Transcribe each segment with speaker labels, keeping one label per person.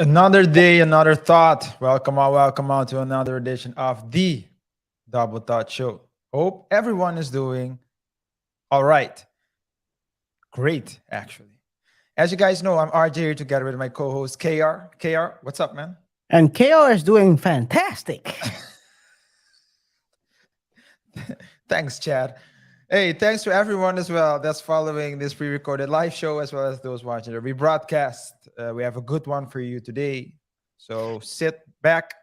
Speaker 1: Another day, another thought. Welcome on to another edition of the Double Thought Show. Hope everyone is doing all right. Great, actually. As you guys know, I'm RJ here together with my co-host KR. KR, what's up, man?
Speaker 2: And KaiR is doing fantastic.
Speaker 1: Thanks, Chad. Hey, thanks to everyone as well that's following this pre-recorded live show, as well as those watching the rebroadcast. We have a good one for you today. So sit back,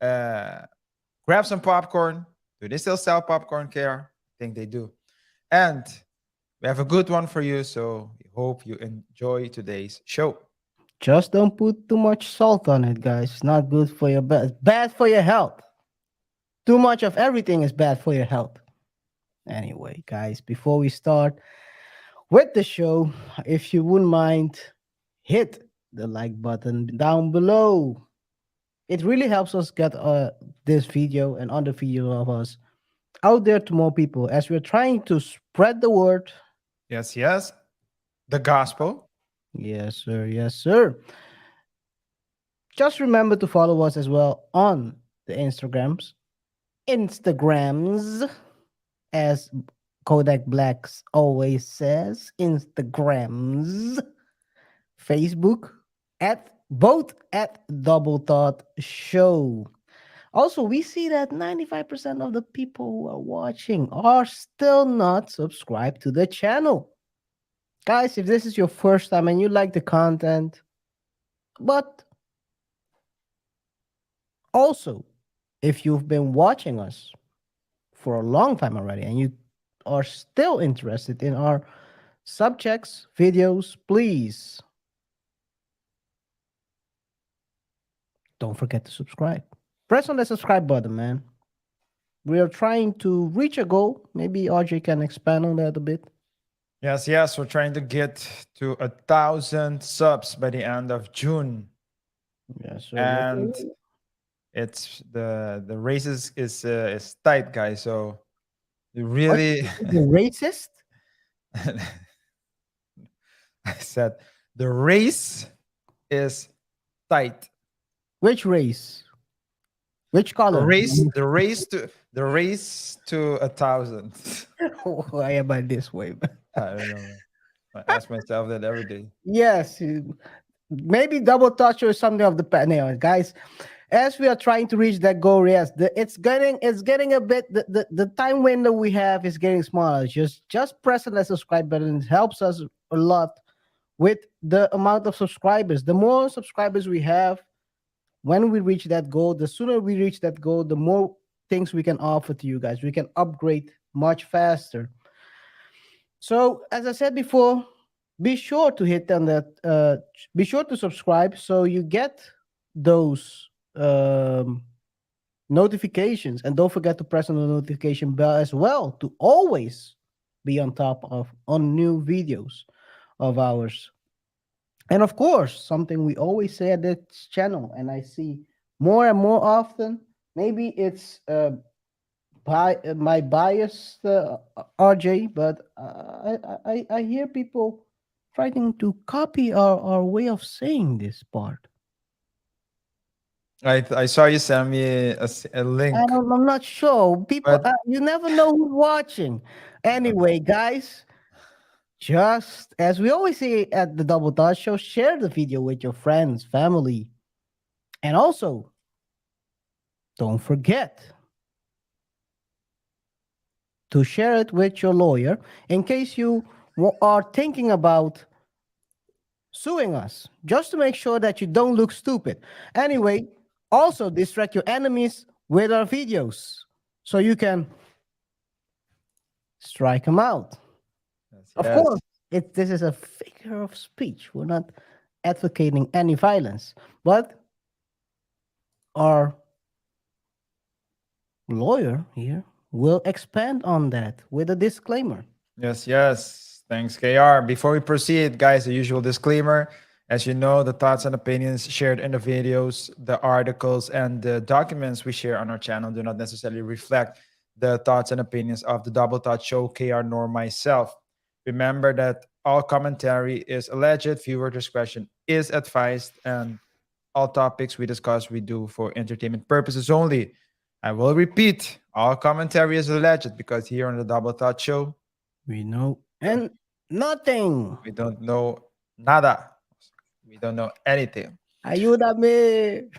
Speaker 1: uh, grab some popcorn. Do they still sell popcorn, care? I think they do. And we have a good one for you. So we hope you enjoy today's show.
Speaker 2: Just don't put too much salt on it, guys. It's not good for your bad for your health. Too much of everything is bad for your health. Anyway, guys, before we start with the show, if you wouldn't mind, hit the like button down below. It really helps us get this video and other videos of us out there to more people as we're trying to spread the word.
Speaker 1: Yes, yes. The gospel.
Speaker 2: Yes, sir. Yes, sir. Just remember to follow us as well on the Instagrams, as Kodak Blacks always says, Instagrams, Facebook, at both at Double Thought Show. Also, we see that 95% of the people who are watching are still not subscribed to the channel. Guys, if this is your first time and you like the content, but also, if you've been watching us for a long time already and you are still interested in our subjects, videos, please don't forget to subscribe. Press on the subscribe button, man. We are trying to reach a goal. Maybe RJ can expand on that a bit.
Speaker 1: Yes, yes. We're trying to get to 1,000 subs by the end of June.
Speaker 2: Yes, sir.
Speaker 1: And it's the race is tight, guys. So you
Speaker 2: What?
Speaker 1: really
Speaker 2: The racist?
Speaker 1: I said the race is tight.
Speaker 2: Which race? Which color?
Speaker 1: The race to 1,000.
Speaker 2: Why am I this way, man?
Speaker 1: I don't know. I ask myself that every day.
Speaker 2: Yes, maybe double touch or something of the anyway, guys. As we are trying to reach that goal, yes, it's getting a bit the time window we have is getting smaller. Just press on the subscribe button. It helps us a lot with the amount of subscribers. The more subscribers we have, when we reach that goal, the sooner we reach that goal, the more things we can offer to you guys. We can upgrade much faster. So, as I said before, be sure to hit on that. Be sure to subscribe so you get those notifications, and don't forget to press on the notification bell as well to always be on top of on new videos of ours. And of course, something we always say at this channel, and I see more and more often. Maybe it's by my bias, RJ, but I hear people trying to copy our way of saying this part.
Speaker 1: I saw you send me a link,
Speaker 2: I'm not sure. People,
Speaker 1: but
Speaker 2: you never know who's watching. Anyway, guys, just as we always say at the Double Dot Show, share the video with your friends, family, and also don't forget to share it with your lawyer in case you are thinking about suing us, just to make sure that you don't look stupid. Anyway, also distract your enemies with our videos so you can strike them out.
Speaker 1: yes,
Speaker 2: Of
Speaker 1: yes.
Speaker 2: course, this is a figure of speech. We're not advocating any violence, but our lawyer here will expand on that with a disclaimer.
Speaker 1: Yes, yes. Thanks, KR. Before we proceed, guys, the usual disclaimer. As you know, the thoughts and opinions shared in the videos, the articles, and the documents we share on our channel do not necessarily reflect the thoughts and opinions of the Double Thought Show, KR, nor myself. Remember that all commentary is alleged, viewer discretion is advised, and All topics we discuss, we do for entertainment purposes only. I will repeat, all commentary is alleged because here on the Double Thought Show,
Speaker 2: We know and nothing.
Speaker 1: we don't know nada. We don't know anything.
Speaker 2: Ayúdame.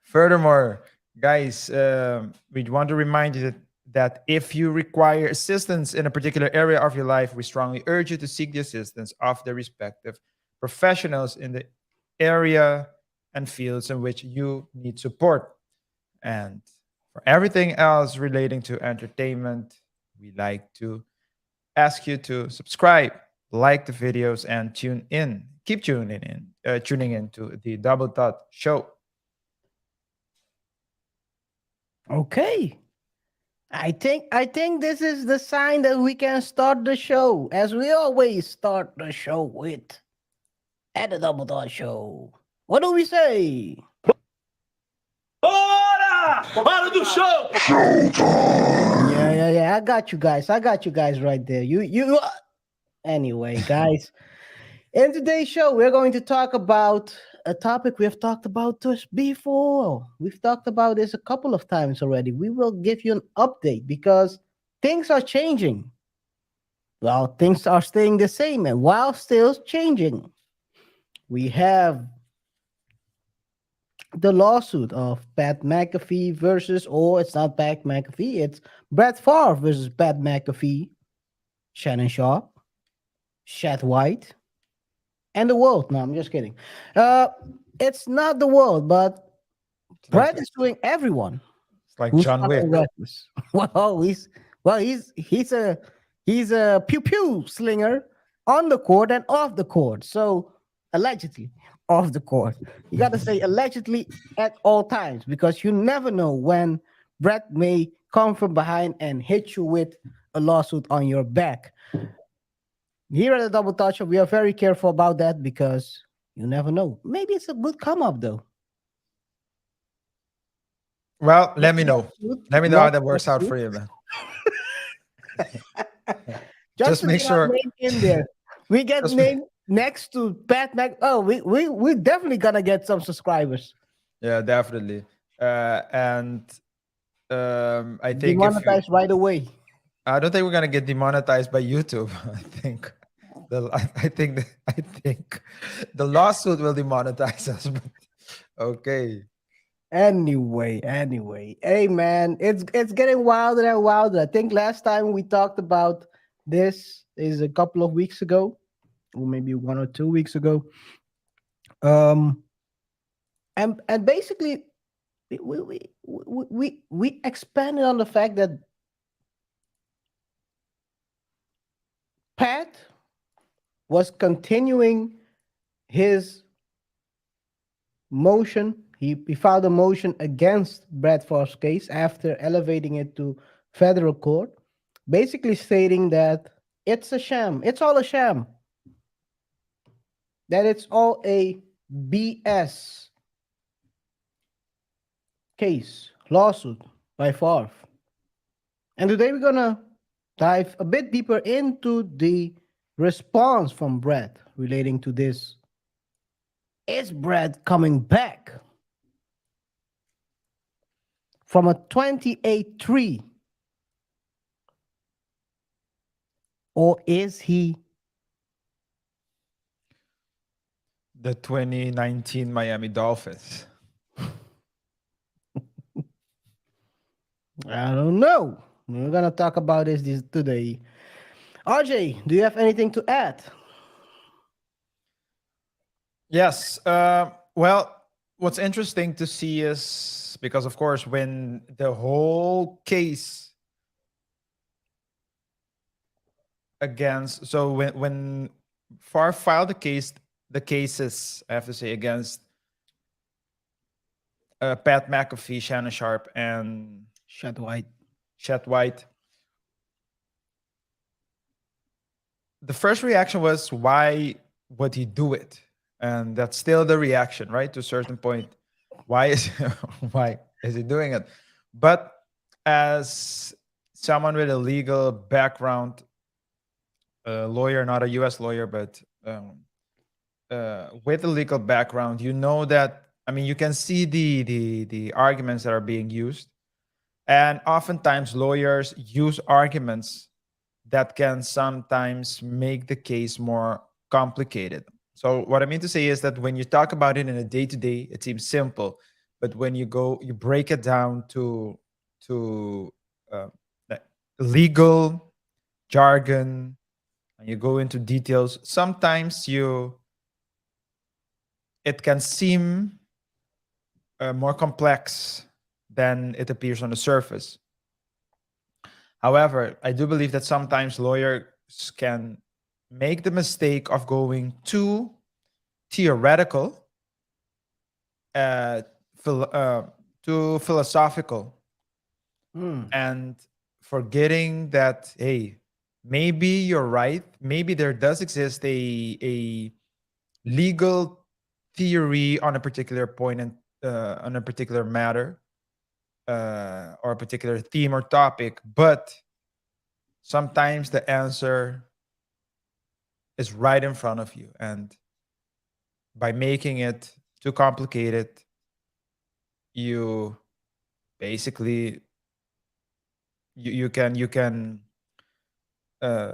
Speaker 1: Furthermore, guys, we want to remind you that if you require assistance in a particular area of your life, we strongly urge you to seek the assistance of the respective professionals in the area and fields in which you need support. And for everything else relating to entertainment, we like to ask you to subscribe, like the videos, and tune in. Keep tuning in to the Double Thought Show.
Speaker 2: Okay. I think this is the sign that we can start the show, as we always start the show with at the Double Dot Show. What do we say?
Speaker 3: Hora! Hora do show!
Speaker 2: Yeah. I got you guys. Right there. You. Anyway, guys, in today's show, we're going to talk about a topic we have talked about this before. We've talked about this a couple of times already. We will give you an update because things are changing. Well, things are staying the same, and while still changing, we have the lawsuit of Pat McAfee versus, or it's not Pat McAfee, it's Brett Favre versus Pat McAfee, Shannon Sharp, Chad White, and the world. No, I'm just kidding. It's not the world, but Brett is suing everyone
Speaker 1: It's like
Speaker 2: who's
Speaker 1: John
Speaker 2: not
Speaker 1: Wick.
Speaker 2: a reckless. He's a pew pew slinger on the court and off the court. So allegedly off the court. You got to say allegedly at all times because you never know when Brett may come from behind and hit you with a lawsuit on your back. Here at the Double Touch, we are very careful about that because you never know. Maybe it's a good come up though.
Speaker 1: Well, let me know. Let me know how that works out
Speaker 2: Lawsuit.
Speaker 1: for you, man.
Speaker 2: Just
Speaker 1: Just
Speaker 2: to
Speaker 1: make
Speaker 2: get our
Speaker 1: sure.
Speaker 2: name in there. We get
Speaker 1: Just-
Speaker 2: name next to Pat Mac. Oh, we definitely gonna get some subscribers.
Speaker 1: Yeah, definitely. And I think if you,
Speaker 2: Demonetized right away.
Speaker 1: I don't think we're gonna get demonetized by YouTube. I think the lawsuit will demonetize us. But okay.
Speaker 2: Anyway. Hey man, it's getting wilder and wilder. I think last time we talked about this is a couple of weeks ago, or maybe 1 or 2 weeks ago. And basically we expanded on the fact that Pat was continuing his motion. He filed a motion against Brett Favre's case after elevating it to federal court, basically stating that it's a sham. It's all a sham. That it's all a BS case, lawsuit by Favre. And today we're gonna dive a bit deeper into the response from Brett relating to this. Is Brett coming back from a 28-3? Or is he
Speaker 1: The 2019 Miami Dolphins.
Speaker 2: I don't know. We're gonna talk about this today. RJ, do you have anything to add?
Speaker 1: Yes. Well, what's interesting to see is because, of course, when the whole case against, so when Farve filed the cases, I have to say, against Pat McAfee, Shannon Sharp, and
Speaker 2: Chad White.
Speaker 1: Chet White, the first reaction was, why would he do it? And that's still the reaction, right? To a certain point. Why is he doing it? But as someone with a legal background, a lawyer, not a US lawyer, but with a legal background, you know that, I mean, you can see the arguments that are being used, and oftentimes lawyers use arguments that can sometimes make the case more complicated. So what I mean to say is that when you talk about it in a day-to-day, it seems simple, but when you break it down to uh, like legal jargon, and you go into details, sometimes it can seem more complex than it appears on the surface. However, I do believe that sometimes lawyers can make the mistake of going too theoretical, uh, too philosophical, and forgetting that, hey, maybe you're right. Maybe there does exist a legal theory on a particular point and on a particular matter, or a particular theme or topic, but sometimes the answer is right in front of you, and by making it too complicated, you basically you can uh,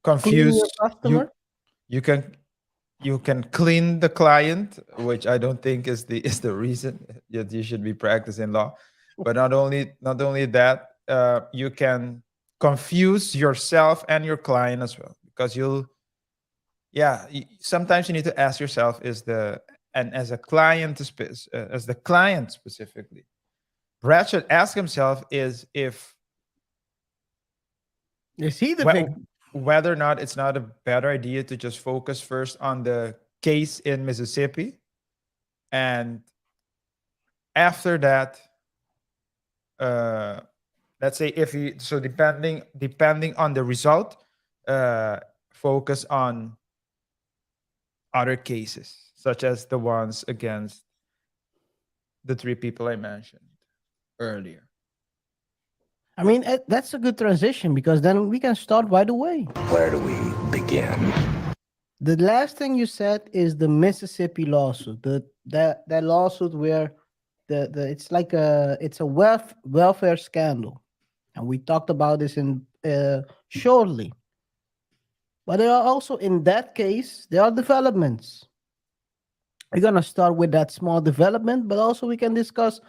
Speaker 2: Clean
Speaker 1: confuse
Speaker 2: your
Speaker 1: you
Speaker 2: customer.
Speaker 1: you can you can clean the client, which I don't think is the reason that you should be practicing law. But not only that, you can confuse yourself and your client as well, because sometimes you need to ask yourself, and as a client, as the client specifically, Brad should ask himself is if
Speaker 2: Is he the
Speaker 1: whe-
Speaker 2: victim?
Speaker 1: whether or not it's not a better idea to just focus first on the case in Mississippi, and after that, uh, let's say, if he so depending on the result, uh, focus on other cases, such as the ones against the three people I mentioned earlier.
Speaker 2: I mean, that's a good transition because then we can start right away.
Speaker 3: Where do we begin?
Speaker 2: The last thing you said is the Mississippi lawsuit. That lawsuit where the it's a welfare scandal, and we talked about this in shortly. But there are also, in that case, there are developments. We're gonna start with that small development, but also we can discuss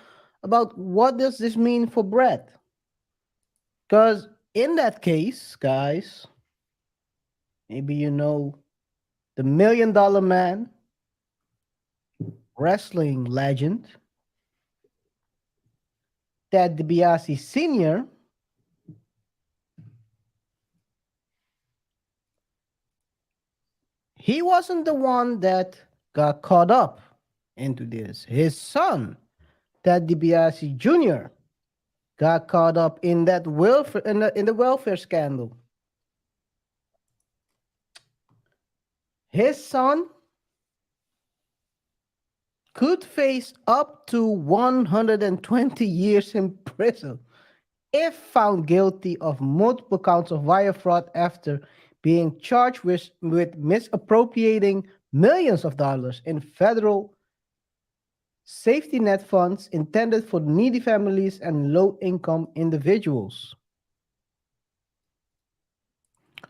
Speaker 2: about what does this mean for Brett. Because in that case, guys, maybe you know the $1 million man, wrestling legend, Ted DiBiase Sr., he wasn't the one that got caught up into this. His son, Ted DiBiase Jr., got caught up in that welfare in the welfare scandal. His son could face up to 120 years in prison if found guilty of multiple counts of wire fraud after being charged with misappropriating millions of dollars in federal safety net funds intended for needy families and low-income individuals.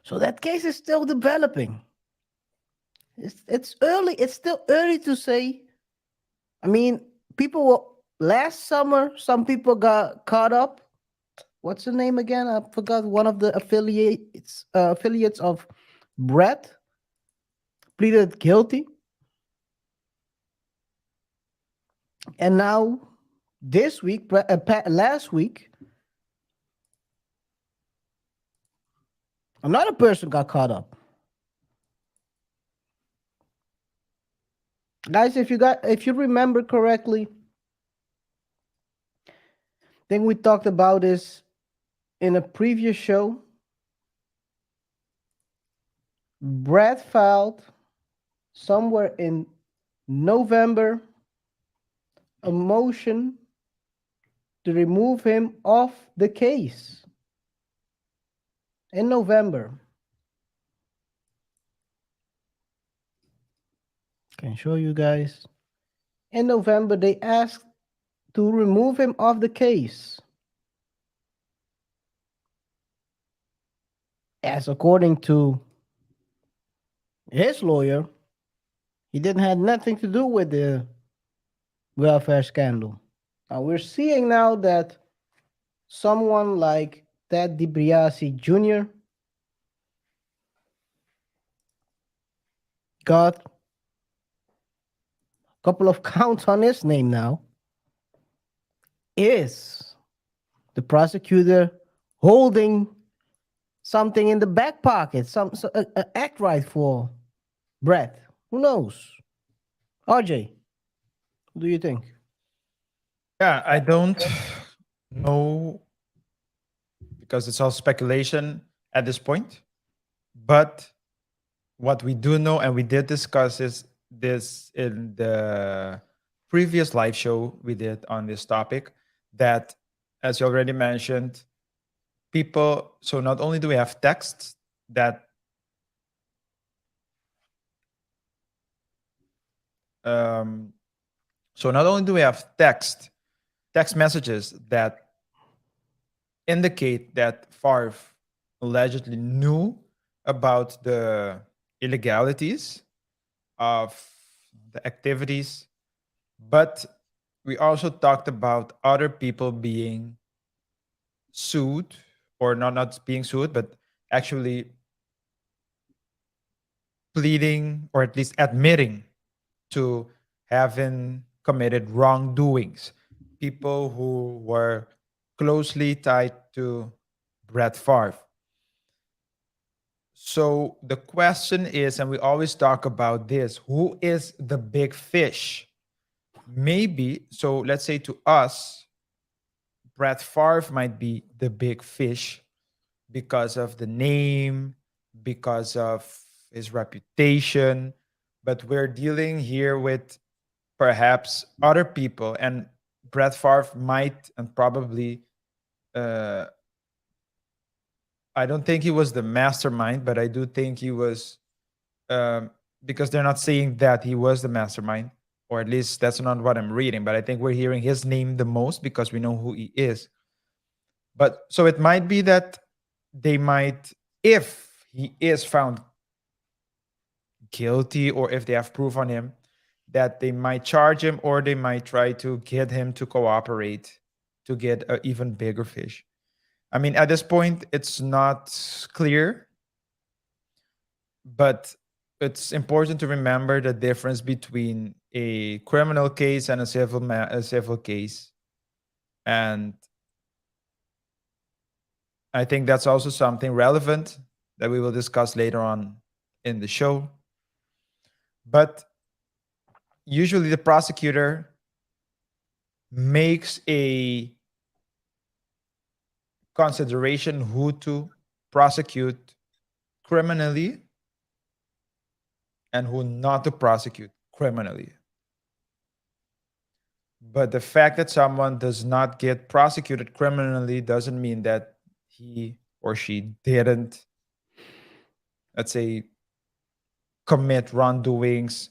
Speaker 2: So that case is still developing. It's early. It's still early to say. I mean, last summer, some people got caught up. What's the name again? I forgot. One of the affiliates of Brett pleaded guilty. And now, this week, last week, another person got caught up. Guys, if you remember correctly, I think we talked about this in a previous show. Brad filed somewhere in November a motion to remove him off the case. In November. Can show you guys. In November, they asked to remove him off the case. As according to his lawyer, he didn't have nothing to do with the welfare scandal. Now we're seeing now that someone like Ted DiBiase Jr. got a couple of counts on his name now. Is the prosecutor holding something in the back pocket, a act right for Brett? Who knows? RJ, what do you think?
Speaker 1: Yeah, I don't know because it's all speculation at this point. But what we do know, and we did discuss this in the previous live show we did on this topic, that as you already mentioned, people, so not only do we have texts that so not only do we have text messages that indicate that Farve allegedly knew about the illegalities of the activities, but we also talked about other people being sued, or not being sued, but actually pleading or at least admitting to having committed wrongdoings. People who were closely tied to Brett Favre. So the question is, and we always talk about this, who is the big fish? Maybe, so let's say to us, Brett Favre might be the big fish because of the name, because of his reputation, but we're dealing here with perhaps other people, and Brett Favre might and probably, I don't think he was the mastermind, but I do think he was, because they're not saying that he was the mastermind, or at least that's not what I'm reading, but I think we're hearing his name the most because we know who he is. But so it might be that they might, if he is found guilty or if they have proof on him, that they might charge him or they might try to get him to cooperate to get an even bigger fish. I mean, at this point, it's not clear, but it's important to remember the difference between a criminal case and a civil case. And I think that's also something relevant that we will discuss later on in the show. But usually the prosecutor makes a consideration who to prosecute criminally and who not to prosecute criminally. But the fact that someone does not get prosecuted criminally doesn't mean that he or she didn't, let's say, commit wrongdoings,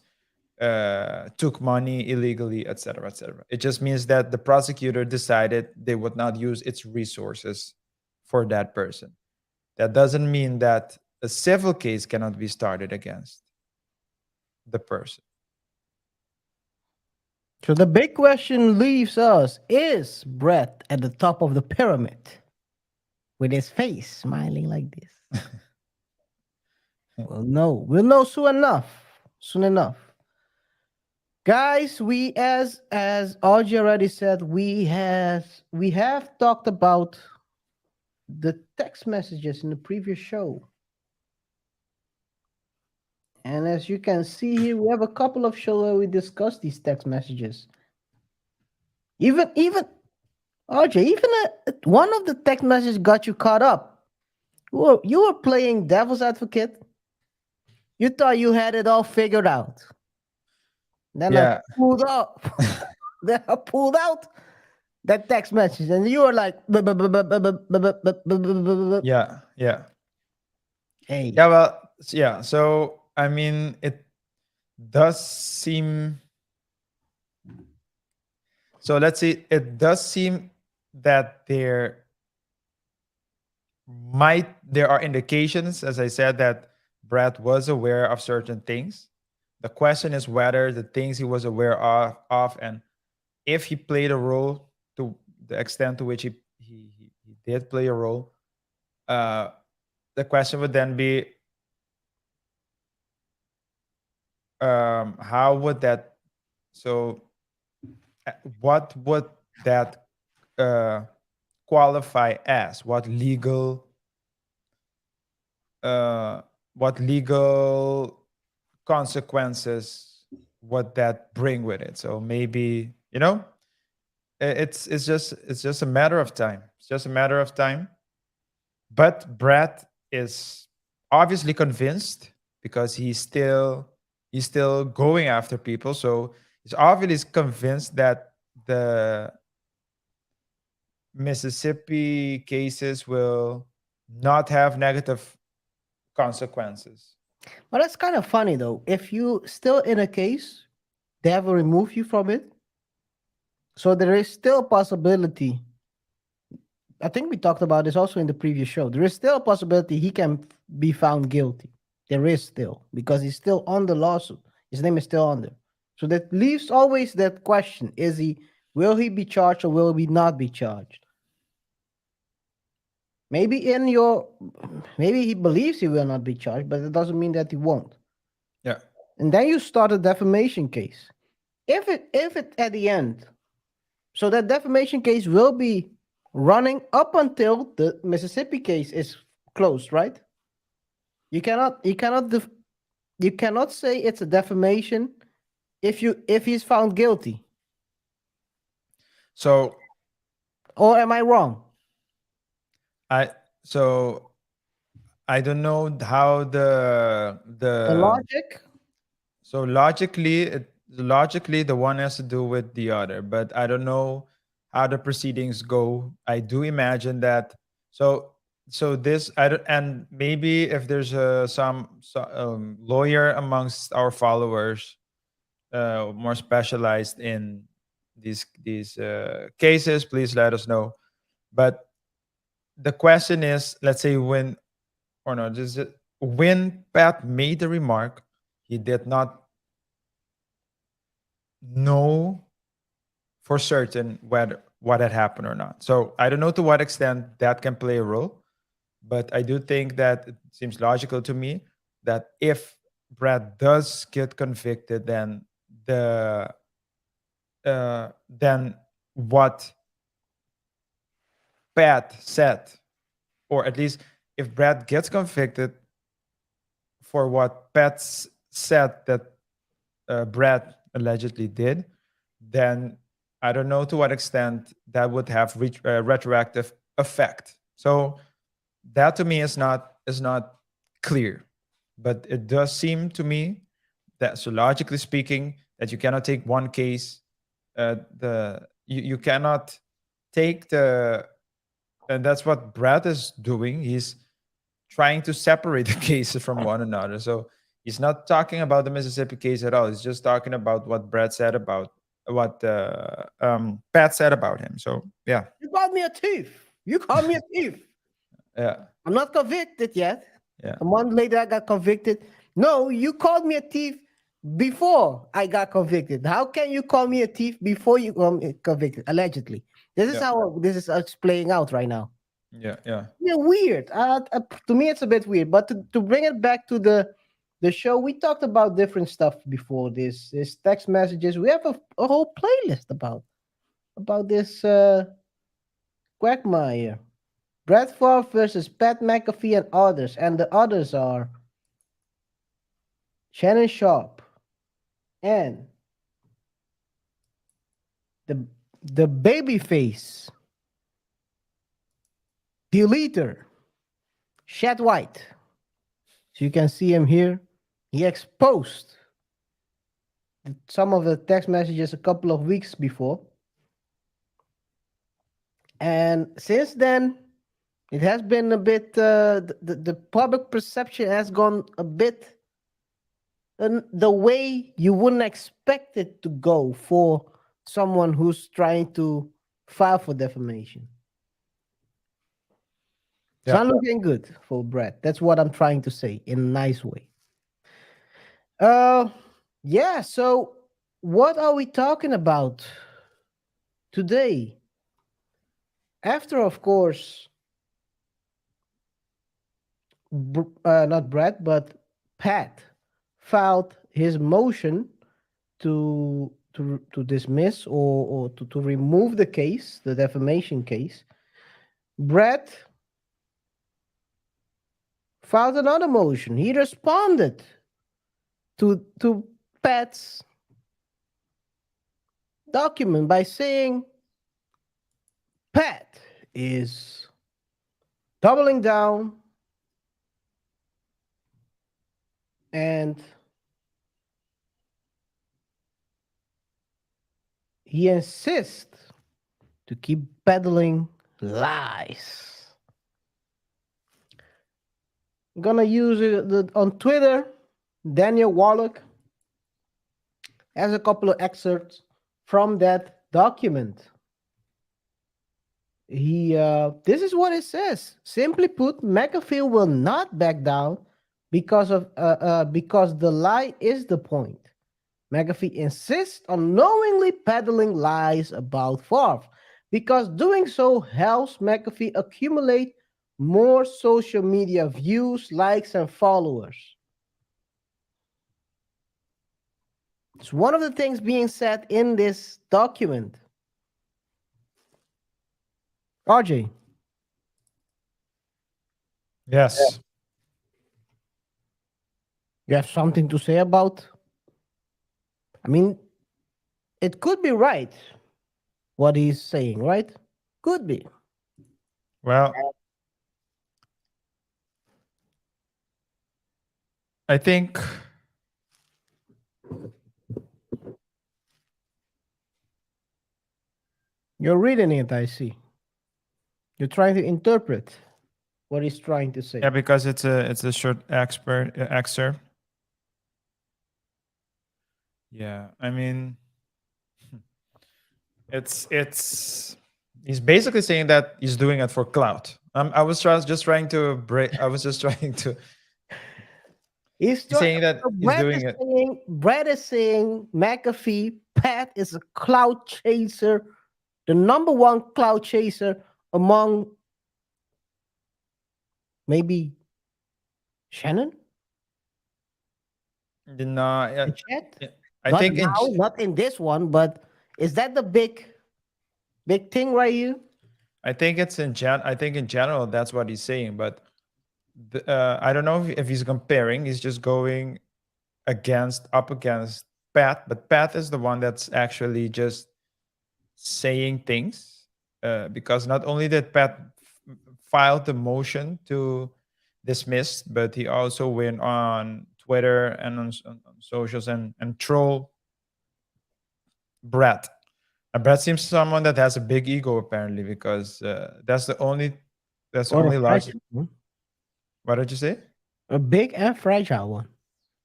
Speaker 1: took money illegally, etc., etc. It just means that the prosecutor decided they would not use its resources for that person. That doesn't mean that a civil case cannot be started against the person.
Speaker 2: So the big question leaves us, is Brett at the top of the pyramid with his face smiling like this? We'll know soon enough. Guys, we as Audrey already said, we have talked about the text messages in the previous show. And as you can see here, we have a couple of shows where we discuss these text messages. Even RJ, one of the text messages got you caught up. You were playing devil's advocate. You thought you had it all figured out. Then I pulled out. Then I pulled out that text message, and you were like,
Speaker 1: Yeah.
Speaker 2: Hey.
Speaker 1: Yeah, well, yeah. So I mean, does seem so. Let's see. It does seem that there are indications, as I said, that Brad was aware of certain things. The question is whether the things he was aware of and if he played a role to the extent to which he did play a role. Uh, the question would then be, how would that? So, what would that uh, qualify as? Uh, what legal consequences would that bring with it? So maybe it's just a matter of time. It's just a matter of time. But Brad is obviously convinced because he's still going after people. So he's obviously convinced that the Mississippi cases will not have negative consequences.
Speaker 2: But that's kind of funny though. If you still in a case, they haven't removed you from it. So there is still a possibility. I think we talked about this also in the previous show. There is still a possibility he can be found guilty. There is still, because he's still on the lawsuit. His name is still on there. So that leaves always that question: will he be charged or will he not be charged? Maybe maybe he believes he will not be charged, but it doesn't mean that he won't.
Speaker 1: Yeah.
Speaker 2: And then you start a defamation case. If it at the end, so that defamation case will be running up until the Mississippi case is closed, right? You cannot say it's a defamation if he's found guilty.
Speaker 1: So
Speaker 2: Or am I wrong?
Speaker 1: I so I don't know how
Speaker 2: The logic?
Speaker 1: so logically the one has to do with the other, but I don't know how the proceedings go. I do imagine that. So this I don't, and maybe if there's some lawyer amongst our followers, more specialized in these cases, please let us know. But the question is, let's say when or no, just when Pat made the remark, he did not know for certain whether what had happened or not. So I don't know to what extent that can play a role, but I do think that it seems logical to me that if Brad does get convicted, then what Pat said, or at least if Brad gets convicted for what said that Brad allegedly did, then I don't know to what extent that would have retroactive effect. So that to me is not clear, but it does seem to me that, so logically speaking, that you cannot take one case, you cannot take the and that's what Brad is doing. He's trying to separate the cases from one another. So he's not talking about the Mississippi case at all. He's just talking about what Brad said about what Pat said about him. So yeah,
Speaker 2: You called me a thief. You called me a thief.
Speaker 1: yeah,
Speaker 2: I'm not convicted yet.
Speaker 1: yeah,
Speaker 2: A month later, I got convicted. No, you called me a thief before I got convicted. How can you call me a thief before you convicted? Allegedly, this is
Speaker 1: yeah,
Speaker 2: how this is it's playing out right now.
Speaker 1: yeah, yeah.
Speaker 2: Yeah, weird. To me, it's a bit weird. But to bring it back to the show, we talked about different stuff before this text messages. We have a whole playlist about this quagmire. Brett Favre versus Pat McAfee and others, and the others are Shannon Sharp and the babyface deleter Shad White. So you can see him here. He exposed some of the text messages a couple of weeks before. And since then, it has been a bit, the public perception has gone a bit the way you wouldn't expect it to go for someone who's trying to file for defamation. It's
Speaker 1: Yeah.
Speaker 2: not looking good for Brett. That's what I'm trying to say in a nice way. Yeah, so what are we talking about today? After, of course, not Brett, but Pat filed his motion to dismiss or to remove the case, the defamation case. Brett filed another motion. He responded to Pat's document by saying Pat is doubling down and he insists to keep peddling lies. I'm gonna use it on Twitter. Daniel Warlock has a couple of excerpts from that document. This is what it says. Simply put, McAfee will not back down because the lie is the point. McAfee insists on knowingly peddling lies about Farve because doing so helps McAfee accumulate more social media views, likes, and followers. It's one of the things being said in this document. RJ.
Speaker 1: Yes.
Speaker 2: You have something to say about? I mean, it could be right what he's saying, right? Could be.
Speaker 1: Well, I think
Speaker 2: You're reading it, I see. You're trying to interpret what he's trying to say.
Speaker 1: yeah, because it's a short excerpt. Yeah, I mean, it's he's basically saying that he's doing it for clout. I was just trying to break. I was just trying to.
Speaker 2: He's
Speaker 1: saying that he's doing it.
Speaker 2: Brett is saying McAfee, Pat is a cloud chaser, the number one cloud chaser among maybe Shannon?
Speaker 1: No,
Speaker 2: The chat?
Speaker 1: I
Speaker 2: Not
Speaker 1: think
Speaker 2: now, not in this one, but is that the big thing right here?
Speaker 1: I think it's I think in general that's what he's saying, but I don't know if he's comparing. He's just going up against Pat, but Pat is the one that's actually just saying things because not only did Pat filed the motion to dismiss, but he also went on Twitter and on socials and troll Brett. And Brett seems someone that has a big ego apparently because that's the only large. What did you say?
Speaker 2: A big and fragile one.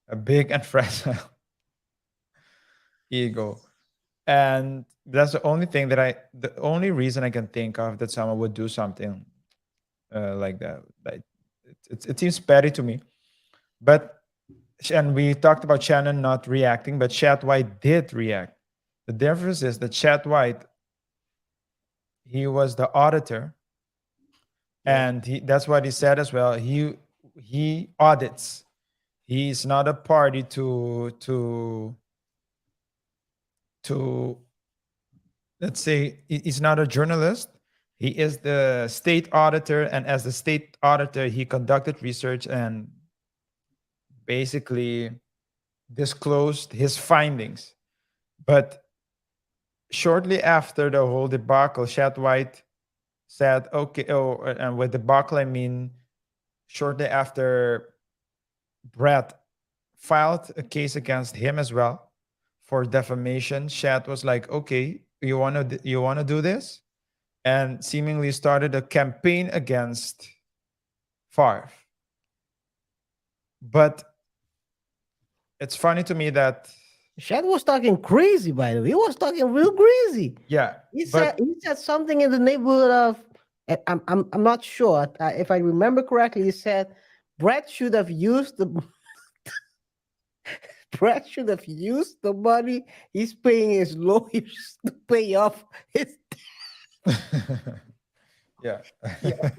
Speaker 1: A big and fragile ego. And that's the only thing the only reason I can think of that someone would do something like that. Like it seems petty to me. But and we talked about Shannon not reacting, but Chad White did react. The difference is that Chad White, he was the auditor, and that's what he said as well. He audits. He's not a party to let's say he's not a journalist. He is the state auditor, and as the state auditor, he conducted research and basically disclosed his findings. But shortly after the whole debacle, Chad White said, okay, and with debacle, I mean, shortly after Brett filed a case against him as well for defamation, Chad was like, okay, you wanna do this? And seemingly started a campaign against Farve. But it's funny to me that
Speaker 2: Shad was talking crazy, by the way. He was talking real crazy.
Speaker 1: yeah,
Speaker 2: He
Speaker 1: but
Speaker 2: said something in the neighborhood of, I'm not sure if I remember correctly. He said Brett should have used the Brett should have used the money he's paying his lawyers to pay off his.
Speaker 1: yeah.
Speaker 2: Yeah,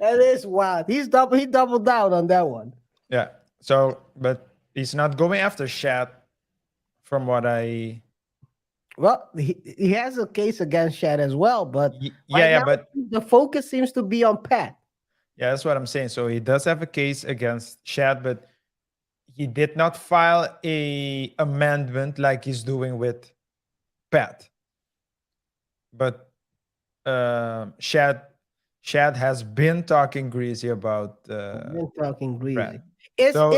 Speaker 2: that is wild. He doubled down on that one.
Speaker 1: Yeah. So, but he's not going after Shad, from what I.
Speaker 2: Well, he has a case against Shad as well, but
Speaker 1: Yeah,
Speaker 2: right
Speaker 1: yeah,
Speaker 2: now
Speaker 1: but
Speaker 2: the focus seems to be on Pat.
Speaker 1: yeah, that's what I'm saying. So he does have a case against Shad, but he did not file a amendment like he's doing with Pat. But Shad has been talking greasy about
Speaker 2: Been talking greasy.
Speaker 1: Brad.
Speaker 2: Is
Speaker 1: So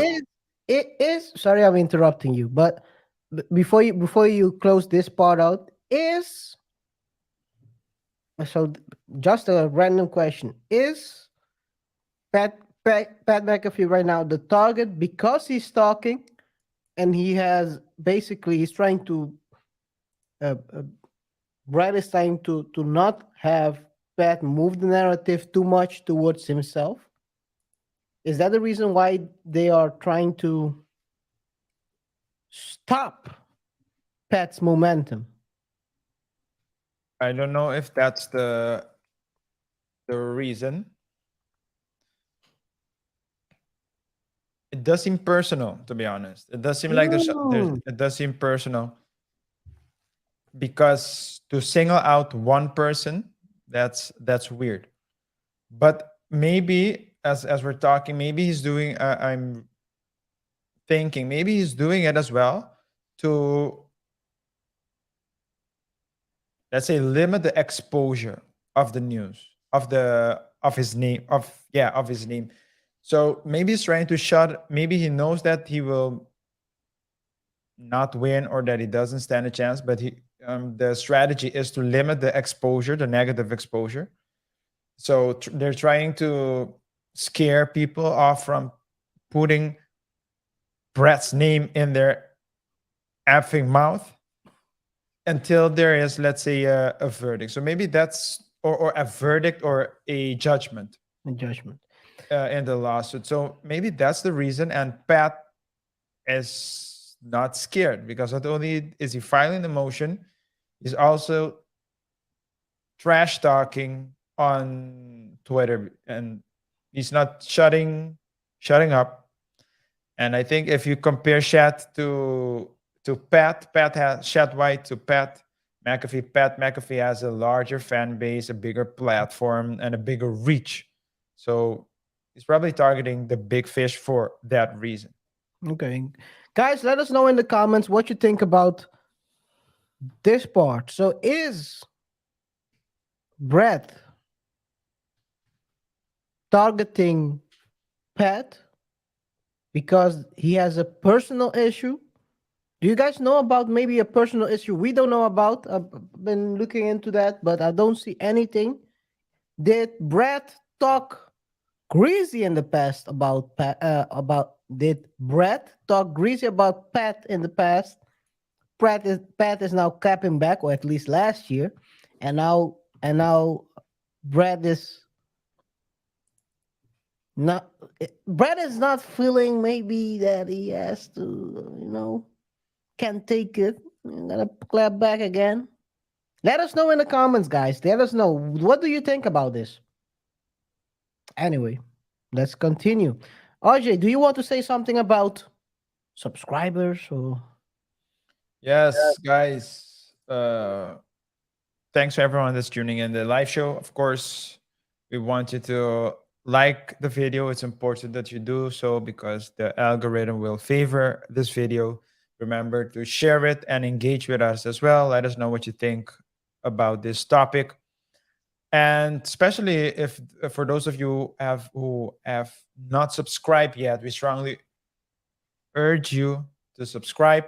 Speaker 2: it is sorry I'm interrupting you, but before you close this part out, is so just a random question. Is Pat McAfee right now the target because he's talking and he has basically he's trying to Brad is trying to not have Pat move the narrative too much towards himself? Is that the reason why they are trying to stop Pat's momentum?
Speaker 1: I don't know if that's the reason. It does seem personal, to be honest. It does seem like
Speaker 2: Mm.
Speaker 1: it does seem personal, because to single out one person, that's weird. But maybe as we're talking, maybe he's doing. I'm thinking maybe he's doing it as well to, let's say, limit the exposure of the news of his name of his name. So maybe he's trying to shut. Maybe he knows that he will not win or that he doesn't stand a chance, but the strategy is to limit the exposure, the negative exposure. So they're trying to scare people off from putting Brett's name in their effing mouth until there is, let's say, a verdict. So maybe that's or a verdict or a judgment
Speaker 2: A judgment.
Speaker 1: in the lawsuit. So maybe that's the reason. And Pat is not scared, because not only is he filing the motion, he's also trash talking on Twitter, and he's not shutting up. And I think if you compare Shat to Pat has Shat White to Pat McAfee. Pat McAfee has a larger fan base, a bigger platform, and a bigger reach. So he's probably targeting the big fish for that reason.
Speaker 2: Okay. Guys, let us know in the comments what you think about this part. So is Brett targeting Pat because he has a personal issue? Do you guys know about maybe a personal issue we don't know about? I've been looking into that, but I don't see anything. Did Brett talk greasy in the past about Pat? Did Brett talk greasy about Pat in the past? Pat is now capping back, or at least last year, and now Brett is not. Brett is not feeling maybe that he has to, can't take it. I'm gonna clap back again. Let us know in the comments, guys. Let us know, what do you think about this? Anyway, let's continue. RJ, do you want to say something about subscribers or?
Speaker 1: Yes, guys. Thanks for everyone that's tuning in the live show. Of course, we want you to like the video. It's important that you do so, because the algorithm will favor this video. Remember to share it and engage with us as well. Let us know what you think about this topic. And especially if for those of you who have not subscribed yet, we strongly urge you to subscribe.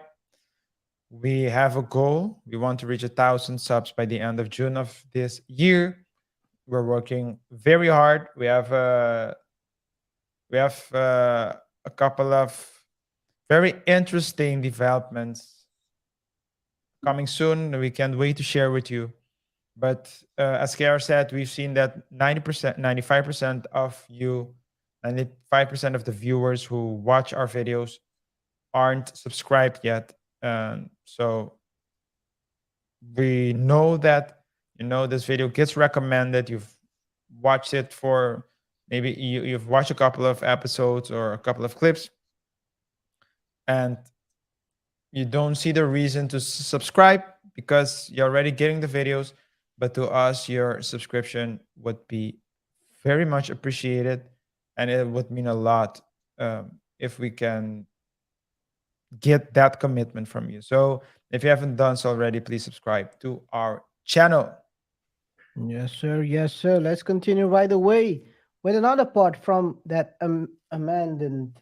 Speaker 1: We have a goal. We want to reach 1,000 subs by the end of June of this year. We're working very hard. We have a couple of Very interesting developments coming soon. We can't wait to share with you. But as KaiR said, we've seen that 90%, 95% of you, 95% of the viewers who watch our videos aren't subscribed yet. So we know that, this video gets recommended. You've watched it for maybe you've watched a couple of episodes or a couple of clips, and you don't see the reason to subscribe because you're already getting the videos. But to us, your subscription would be very much appreciated, and it would mean a lot if we can get that commitment from you. So if you haven't done so already, please subscribe to our channel.
Speaker 2: Yes, sir. Yes, sir. Let's continue right away with another part from that amended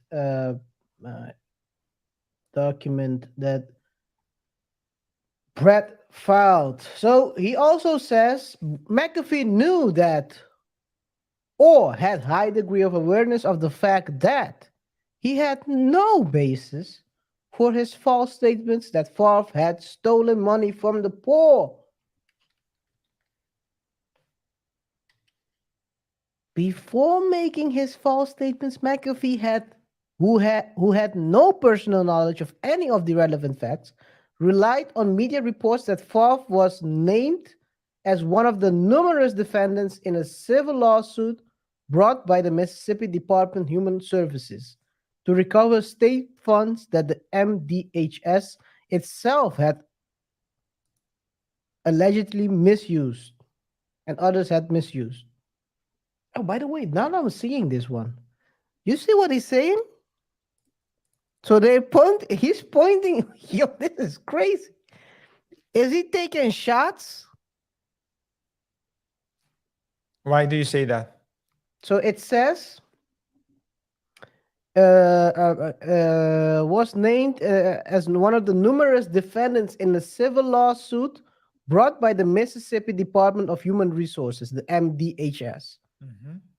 Speaker 2: document that Brett filed. So he also says McAfee knew that or had high degree of awareness of the fact that he had no basis for his false statements that Farve had stolen money from the poor. Before making his false statements, McAfee who had no personal knowledge of any of the relevant facts, relied on media reports that Favre was named as one of the numerous defendants in a civil lawsuit brought by the Mississippi Department of Human Services to recover state funds that the MDHS itself had allegedly misused and others had misused. Oh, by the way, now I'm seeing this one. You see what he's saying? So he's pointing, yo, this is crazy. Is he taking shots?
Speaker 1: Why do you say that?
Speaker 2: So it says, was named as one of the numerous defendants in the civil lawsuit brought by the Mississippi Department of Human Resources, the MDHS,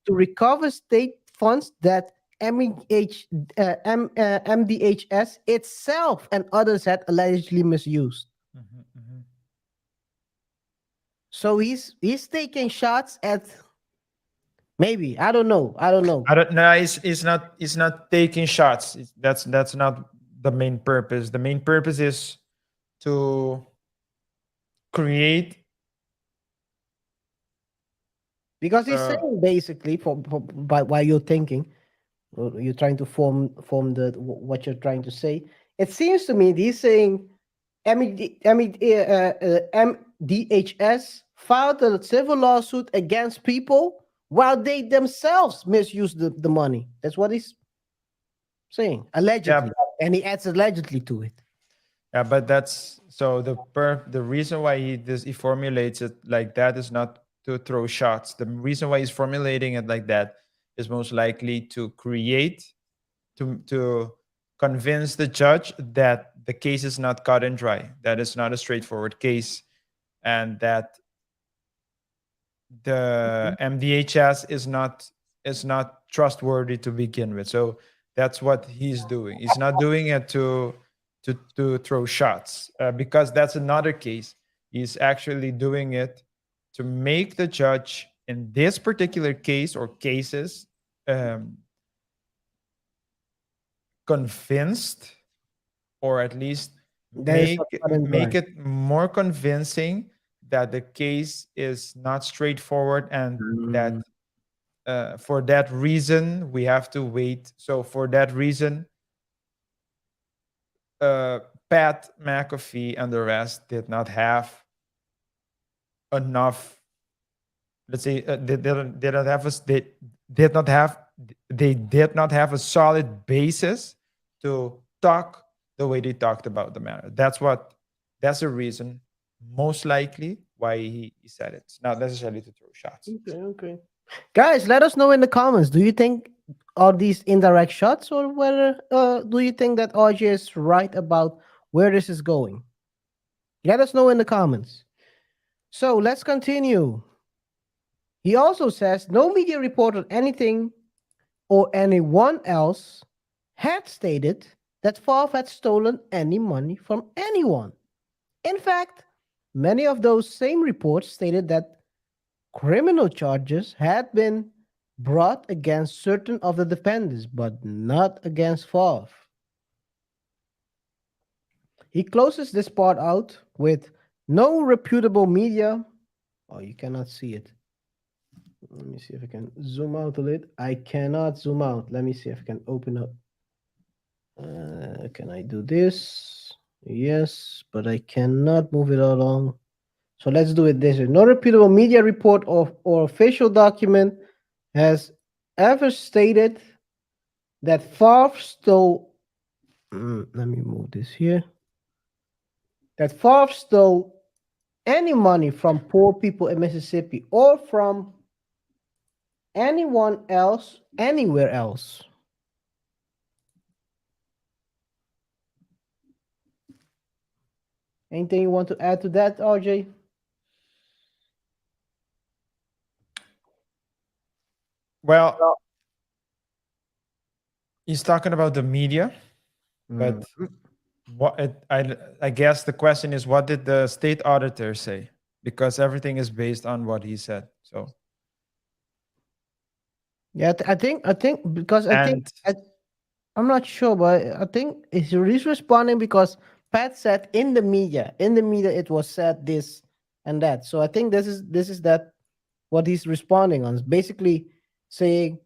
Speaker 2: to recover state funds that MDHS itself and others had allegedly misused. So he's taking shots at maybe I don't know.
Speaker 1: No, it's not taking shots. That's not the main purpose. The main purpose is to create.
Speaker 2: Because he's saying basically, by while you're thinking, or you're trying to form the what you're trying to say. It seems to me he's saying MDHS filed a civil lawsuit against people while they themselves misused the money. That's what he's saying, allegedly, and he adds allegedly to it.
Speaker 1: Yeah, but that's so the reason why he formulates it like that is not to throw shots. The reason why he's formulating it like that is most likely to convince the judge that the case is not cut and dry, that it's not a straightforward case, and that the MDHS is not trustworthy to begin with. So that's what he's doing. He's not doing it to throw shots because that's another case. He's actually doing it to make the judge in this particular case or cases convinced, or at least make it more convincing that the case is not straightforward, and that for that reason we have to wait. So for that reason, Pat McAfee and the rest did not have enough, let's say, they did not have a solid basis to talk the way they talked about the matter. That's the reason, most likely, why he said it. It's not necessarily to throw shots.
Speaker 2: Okay. Guys, let us know in the comments. Do you think are these indirect shots, or whether do you think that RJ is right about where this is going? Let us know in the comments. So let's continue. He also says no media reported anything or anyone else had stated that Favre had stolen any money from anyone. In fact, many of those same reports stated that criminal charges had been brought against certain of the defendants, but not against Favre. He closes this part out with no reputable media. Oh, you cannot see it. Let me see if I can zoom out a little. I cannot zoom out. Let me see if I can open up. Can I do this? Yes, but I cannot move it along. So let's do it this way. No reputable media report or official document has ever stated that Favre stole. Let me move this here. That Favre stole any money from poor people in Mississippi or from anyone else, anywhere else. Anything you want to add to that, RJ?
Speaker 1: Well, he's talking about the media, but I guess the question is, what did the state auditor say? Because everything is based on what he said. So
Speaker 2: Yeah, I think because I'm not sure, but I think he's responding because Pat said in the media it was said this and that. So I think this is that what he's responding on. Is basically saying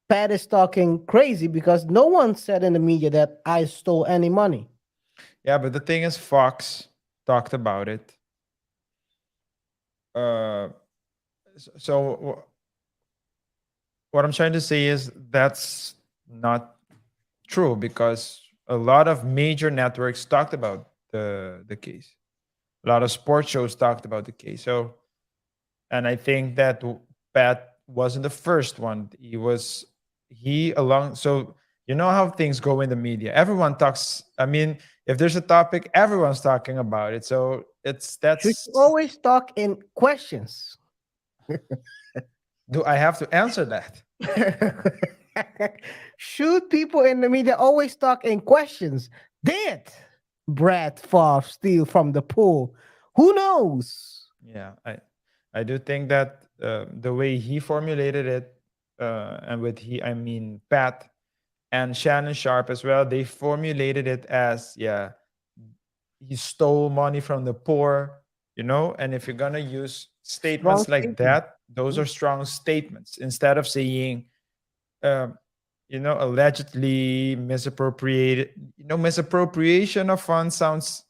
Speaker 2: Pat is talking crazy because no one said in the media that I stole any money.
Speaker 1: yeah, but the thing is, Fox talked about it. So what I'm trying to say is that's not true, because a lot of major networks talked about the case. A lot of sports shows talked about the case. So, and I think that Pat wasn't the first one. He along. So you know how things go in the media. Everyone talks. I mean, if there's a topic, everyone's talking about it. So
Speaker 2: Should you always talk in questions?
Speaker 1: Do I have to answer that?
Speaker 2: Should people in the media always talk in questions? Did Brad Favre steal from the pool? Who knows?
Speaker 1: Yeah, I do think that the way he formulated it, and with he I mean Pat and Shannon Sharp as well, they formulated it as, yeah, he stole money from the poor, and if you're gonna use statements
Speaker 2: Strong
Speaker 1: like
Speaker 2: statement.
Speaker 1: that, those are strong statements, instead of saying allegedly misappropriated. Misappropriation of funds sounds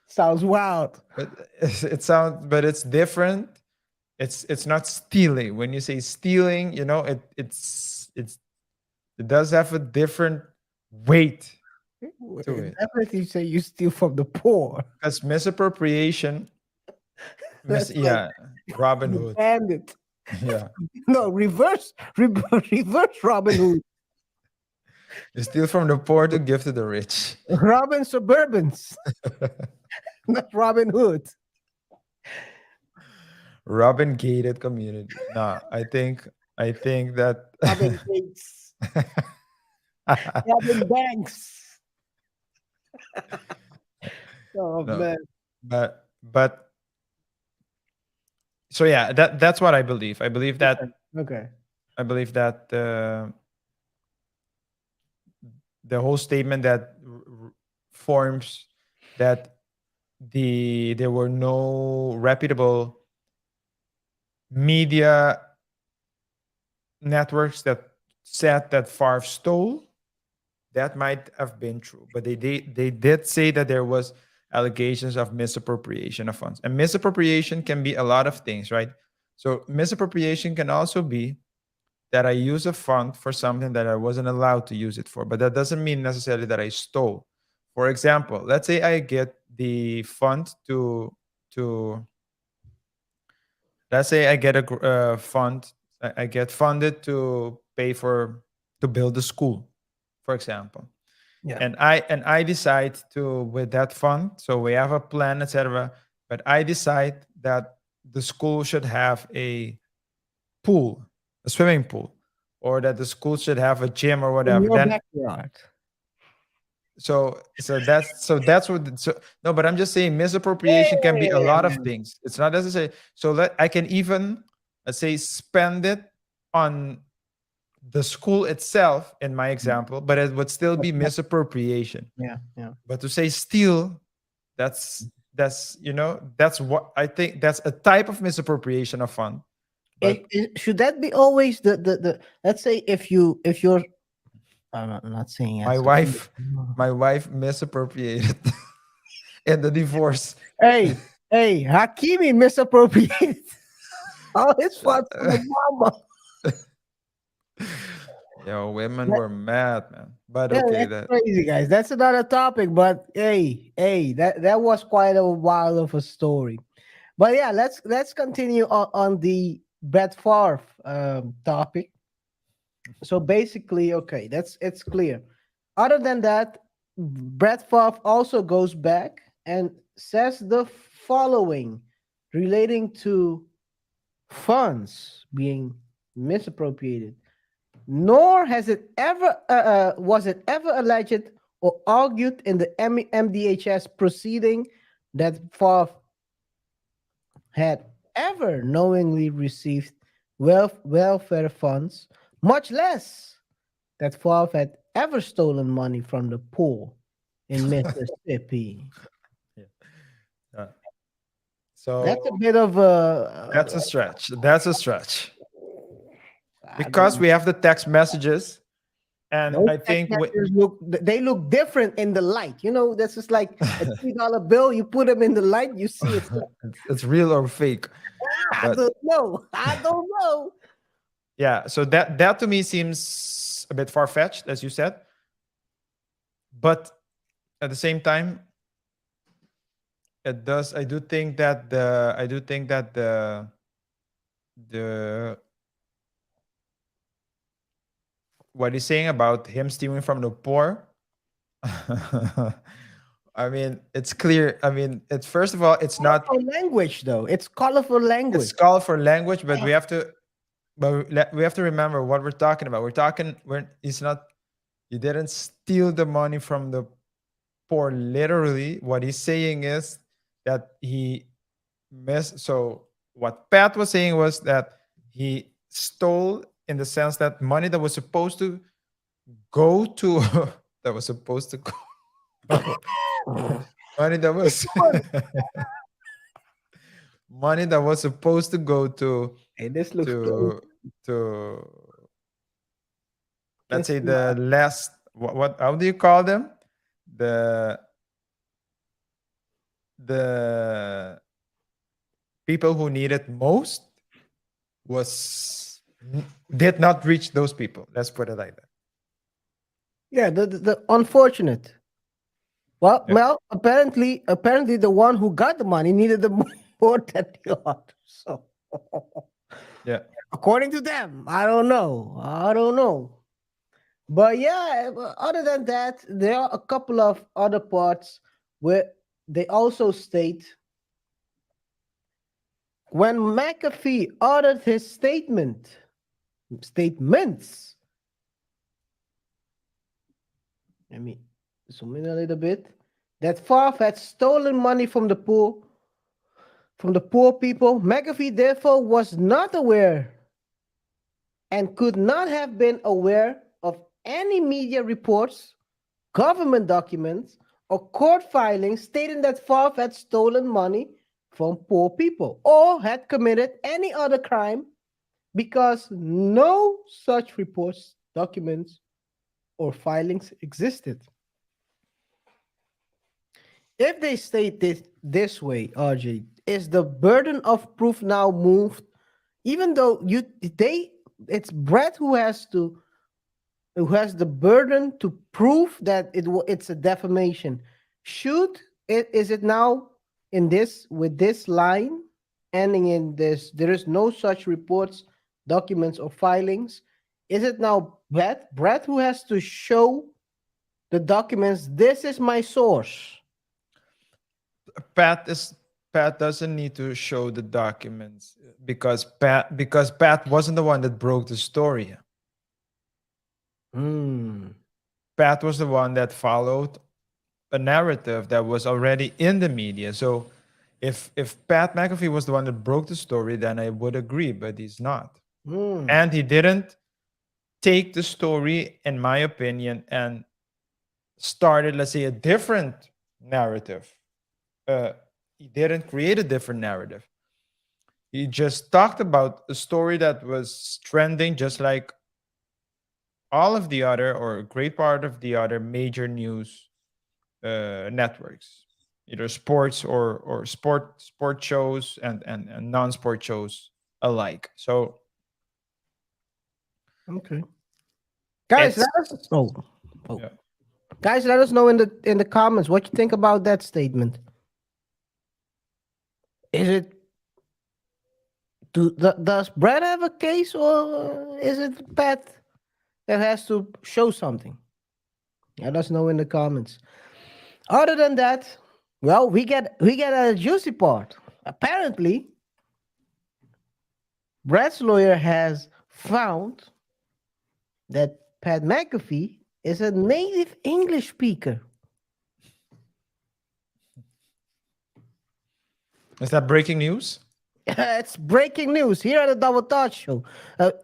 Speaker 2: Sounds wild.
Speaker 1: but but it's different. It's not stealing. When you say stealing, it does have a different weight to it.
Speaker 2: Definitely say you steal from the poor.
Speaker 1: Because misappropriation,
Speaker 2: That's
Speaker 1: yeah, Robin Hood.
Speaker 2: Bandit.
Speaker 1: Yeah,
Speaker 2: No, reverse Robin Hood.
Speaker 1: you steal from the poor to give to the rich.
Speaker 2: Robin Suburbans. Not Robin Hood.
Speaker 1: Robin gated community. Nah, I think that
Speaker 2: Robin Gates. Robin Banks. Oh
Speaker 1: No.
Speaker 2: man.
Speaker 1: but so yeah, that's what I believe. I believe that
Speaker 2: Okay.
Speaker 1: The whole statement that forms that there were no reputable media networks that said that Favre stole, that might have been true, but they did say that there was allegations of misappropriation of funds, and misappropriation can be a lot of things, right? So misappropriation can also be that I use a fund for something that I wasn't allowed to use it for, but that doesn't mean necessarily that I stole. For example, let's say I get the fund to let's say I get a fund, I get funded to pay to build a school, for example.
Speaker 2: Yeah.
Speaker 1: And I decide to, with that fund, so we have a plan, etc., but I decide that the school should have a pool, a swimming pool, or that the school should have a gym or
Speaker 2: In
Speaker 1: whatever,
Speaker 2: your
Speaker 1: then
Speaker 2: backyard.
Speaker 1: that's what no, but I'm just saying misappropriation can be a lot of things. It's not necessary. So I can even, let's say, spend it on the school itself in my example, but it would still be misappropriation.
Speaker 2: Yeah, yeah.
Speaker 1: But to say steal, that's that's what I think, that's a type of misappropriation of fund. But
Speaker 2: Should that be always the let's say if you're I'm not saying it.
Speaker 1: my wife misappropriated in the divorce.
Speaker 2: Hey, Hakimi misappropriated all his funds for the mama.
Speaker 1: Women were mad, man. But
Speaker 2: Yeah,
Speaker 1: okay,
Speaker 2: that's crazy, guys. That's another topic. But hey, that was quite a while of a story. But yeah, let's continue on the Brett Favre topic. So basically, okay, it's clear. Other than that, Brett Favre also goes back and says the following relating to funds being misappropriated. Nor has it ever was it ever alleged or argued in the MDHS proceeding that Favre had ever knowingly received welfare funds, much less that Favre had ever stolen money from the poor in Mississippi.
Speaker 1: So
Speaker 2: That's a bit of a
Speaker 1: that's a stretch. That's a stretch. Because we have the text messages, and
Speaker 2: those
Speaker 1: I think
Speaker 2: they look different in the light. You know, this is like a $3 bill. You put them in the light, you see it.
Speaker 1: it's real or fake.
Speaker 2: I don't know. I don't know.
Speaker 1: Yeah, so that to me seems a bit far-fetched, as you said. But at the same time, it does. I do think that the what he's saying about him stealing from the poor. I mean, it's clear. I mean, it's first of all, it's not
Speaker 2: language though. It's colorful language.
Speaker 1: it's colorful language, but we have to remember what we're talking about. You didn't steal the money from the poor. Literally, what he's saying is that he missed. So what Pat was saying was that he stole, in the sense that money that was supposed to go to that was supposed to go money that was money that was supposed to go to
Speaker 2: Hey, this looks
Speaker 1: to let's say the less what how do you call them, the people who need it most did not reach those people. Let's put it like that.
Speaker 2: Yeah, the unfortunate. Well,
Speaker 1: Yeah.
Speaker 2: well, apparently the one who got the money needed the more than the other. So
Speaker 1: Yeah.
Speaker 2: according to them, I don't know. But yeah, other than that, there are a couple of other parts where they also state when McAfee uttered his statements, let me zoom in a little bit, that Farve had stolen money from the poor people. McAfee therefore was not aware and could not have been aware of any media reports, government documents, or court filings stating that Farve had stolen money from poor people or had committed any other crime, because no such reports, documents, or filings existed. If they state this way, RJ, is the burden of proof now moved? Even though it's Brett who has the burden to prove that it's a defamation. Is it now in this, with this line ending in this, there is no such reports, documents, or filings? Is it now Brett who has to show the documents? This is my source.
Speaker 1: Pat doesn't need to show the documents because Pat wasn't the one that broke the story.
Speaker 2: Hmm.
Speaker 1: Pat was the one that followed a narrative that was already in the media. So if Pat McAfee was the one that broke the story, then I would agree, but he's not.
Speaker 2: Hmm.
Speaker 1: And he didn't take the story, in my opinion, and started, let's say, a different narrative. Uh, he didn't create a different narrative. He just talked about a story that was trending, just like all of the other, or a great part of the other major news networks, either sports or sport shows and non-sport shows alike. So
Speaker 2: Okay. Guys,
Speaker 1: it's
Speaker 2: let us oh.
Speaker 1: yeah.
Speaker 2: Guys, let us know in the comments what you think about that statement. Is it does Brad have a case, or is it Pat that has to show something? Let us know in the comments. Other than that, well, we get a juicy part. Apparently, Brad's lawyer has found that Pat McAfee is a native English speaker.
Speaker 1: Is that breaking news?
Speaker 2: It's breaking news here at the Double Touch Show.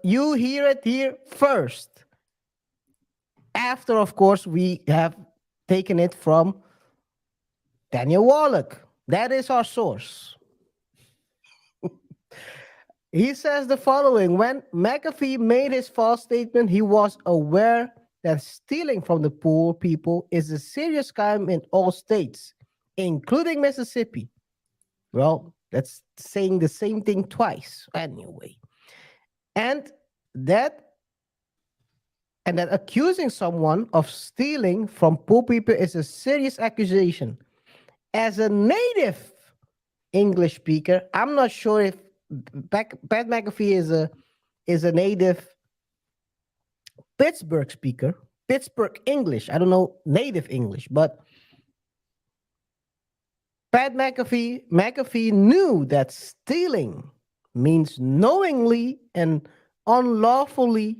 Speaker 2: You hear it here first. After, of course, we have taken it from Daniel Wallach. That is our source. He says the following: when McAfee made his false statement, he was aware that stealing from the poor people is a serious crime in all states, including Mississippi. Well, that's saying the same thing twice, anyway. And that that accusing someone of stealing from poor people is a serious accusation. As a native English speaker, I'm not sure if Pat McAfee is a native Pittsburgh speaker, Pittsburgh English. I don't know native English, but Pat McAfee knew that stealing means knowingly and unlawfully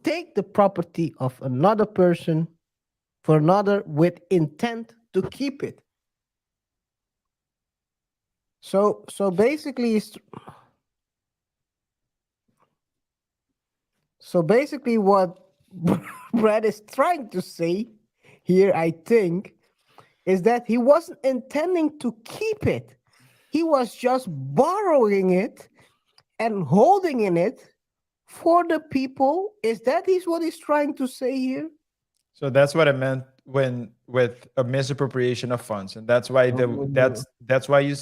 Speaker 2: take the property of another person for another with intent to keep it. So basically, what Brad is trying to say here, I think, is that he wasn't intending to keep it. He was just borrowing it and holding in it for the people. Is that what he's trying to say here?
Speaker 1: So that's what I meant when with a misappropriation of funds, and that's why that's why you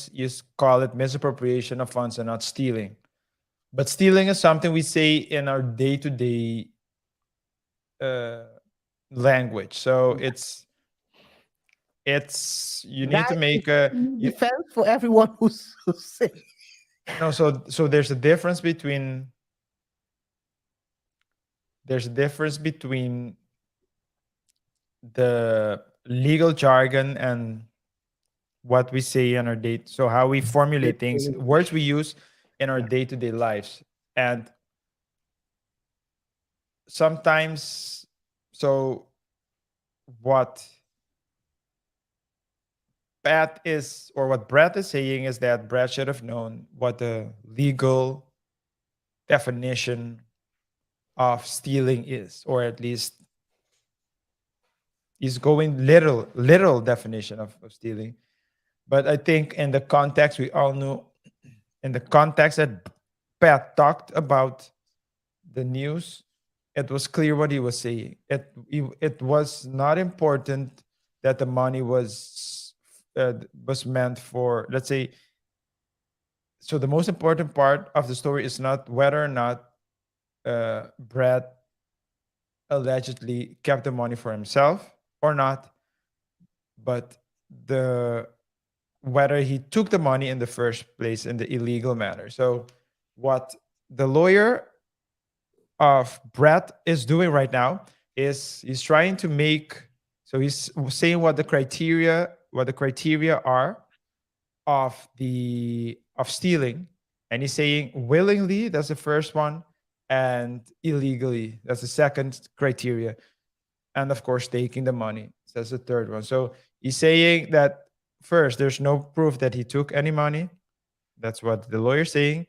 Speaker 1: call it misappropriation of funds and not stealing. But stealing is something we say in our day-to-day language. So it's you need to
Speaker 2: That
Speaker 1: make
Speaker 2: is defense for everyone who's sick.
Speaker 1: no. So there's a difference between the legal jargon and what we say in our date. So how we formulate things, words we use in our day-to-day lives. And sometimes, so what Pat is, or what Brett is saying is that Brett should have known what the legal definition of stealing is, or at least he's going literal definition of stealing. But I think in the context, we all know, in the context that Pat talked about the news, it was clear what he was saying. It was not important that the money was meant for, let's say. So the most important part of the story is not whether or not Brad allegedly kept the money for himself or not, but whether he took the money in the first place in the illegal manner. So what the lawyer of Brett is doing right now is he's trying to make, so he's saying what the criteria are of stealing, and he's saying willingly, that's the first one, and illegally. That's the second criteria. And of course, taking the money. That's the third one. So he's saying that first, there's no proof that he took any money. That's what the lawyer's saying.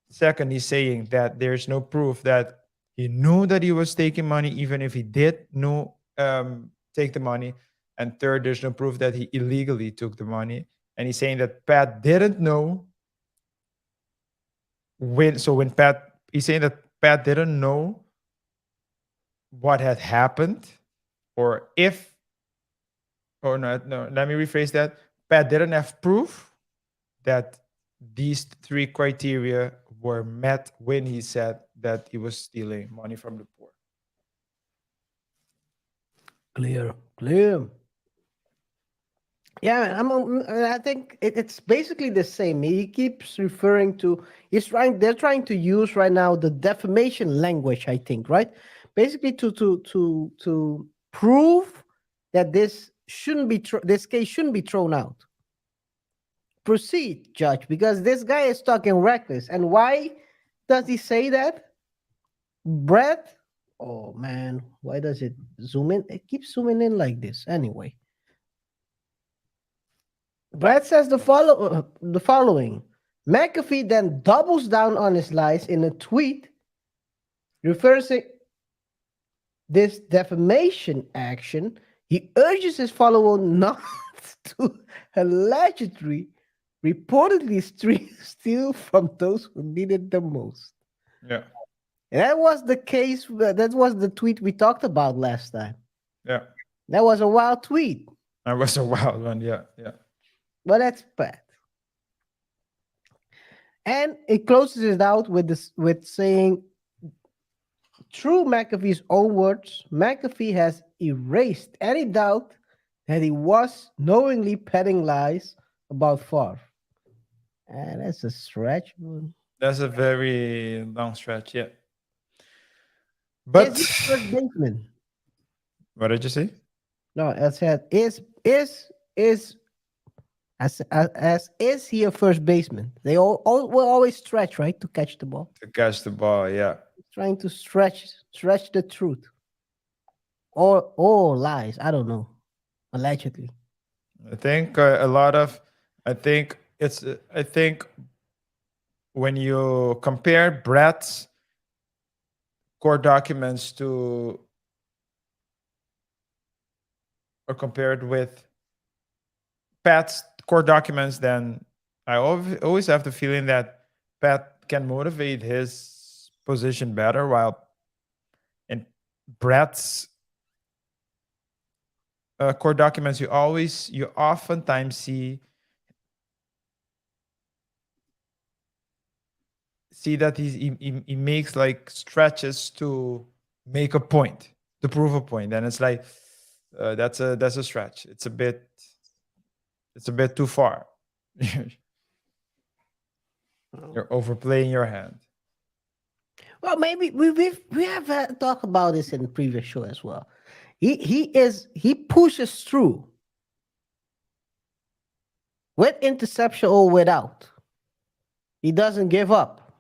Speaker 1: Second, he's saying that there's no proof that he knew that he was taking money, even if he did know take the money. And third, there's no proof that he illegally took the money. And he's saying that Pat didn't know when. So when Pat, he's saying that Pat didn't know what had happened, or if, or no, let me rephrase that. Pat didn't have proof that these three criteria were met when he said that he was stealing money from the poor.
Speaker 2: Clear. Yeah, I think it's basically the same. He keeps referring to. They're trying to use right now the defamation language. I think, right? Basically, to prove that this case shouldn't be thrown out. Proceed, judge, because this guy is talking reckless. And why does he say that? Brett. Oh man, why does it zoom in? It keeps zooming in like this. Anyway. Brad says the following. McAfee then doubles down on his lies in a tweet, reversing this defamation action. He urges his follower not to allegedly, reportedly steal from those who need it the most.
Speaker 1: Yeah.
Speaker 2: And that was the case. That was the tweet we talked about last time.
Speaker 1: Yeah.
Speaker 2: That was a wild tweet.
Speaker 1: That was a wild one. Yeah.
Speaker 2: But that's bad. And it closes it out with saying, through McAfee's own words, McAfee has erased any doubt that he was knowingly peddling lies about Farve. And that's a stretch.
Speaker 1: That's a very long stretch. Yeah. But
Speaker 2: Is he first baseman?
Speaker 1: what did you say?
Speaker 2: No, I said is he a first baseman? They all will always stretch, right, to catch the ball.
Speaker 1: To catch the ball, yeah.
Speaker 2: Trying to stretch the truth, or lies. I don't know. Allegedly,
Speaker 1: I think I think when you compare Brett's court documents to, or compared with Pat's court documents, then I always have the feeling that Pat can motivate his position better, while in Brett's court documents, you oftentimes see that he makes like stretches to make a point, to prove a point, and it's like that's a stretch. It's a bit too far. You're overplaying your hand.
Speaker 2: well, maybe we have talked about this in the previous show as well. He pushes through with interception or without. He doesn't give up.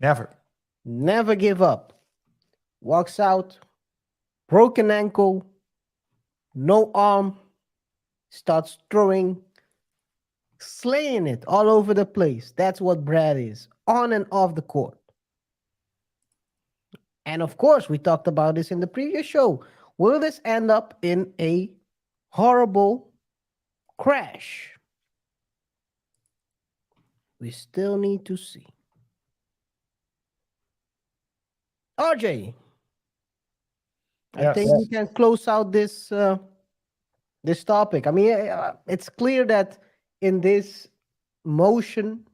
Speaker 2: Never give up. Walks out, broken ankle, no arm, starts throwing, slaying it all over the place. That's what Brad is, on and off the court. And of course, we talked about this in the previous show. Will this end up in a horrible crash? We still need to see. RJ, I think we can close out this this topic. I mean, it's clear that in this motion,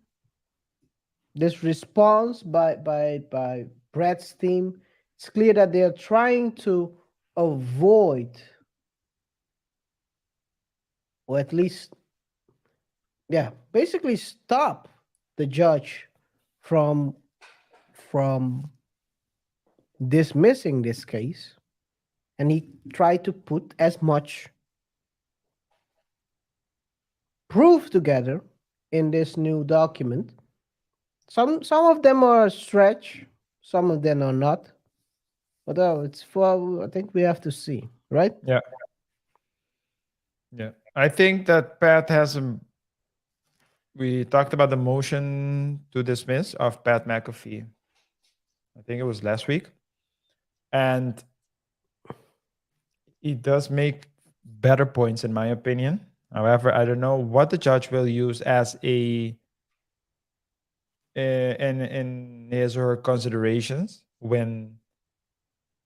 Speaker 2: this response by Brad's team, it's clear that they're trying to avoid, or at least, basically stop the judge from dismissing this case, and he tried to put as much proof together in this new document. Some of them are a stretch, Some of them are not. But it's for, I think we have to see, right?
Speaker 1: Yeah. Yeah. I think that Pat has a. We talked about the motion to dismiss of Pat McAfee. I think it was last week. And he does make better points, in my opinion. However, I don't know what the judge will use as a in his or her considerations when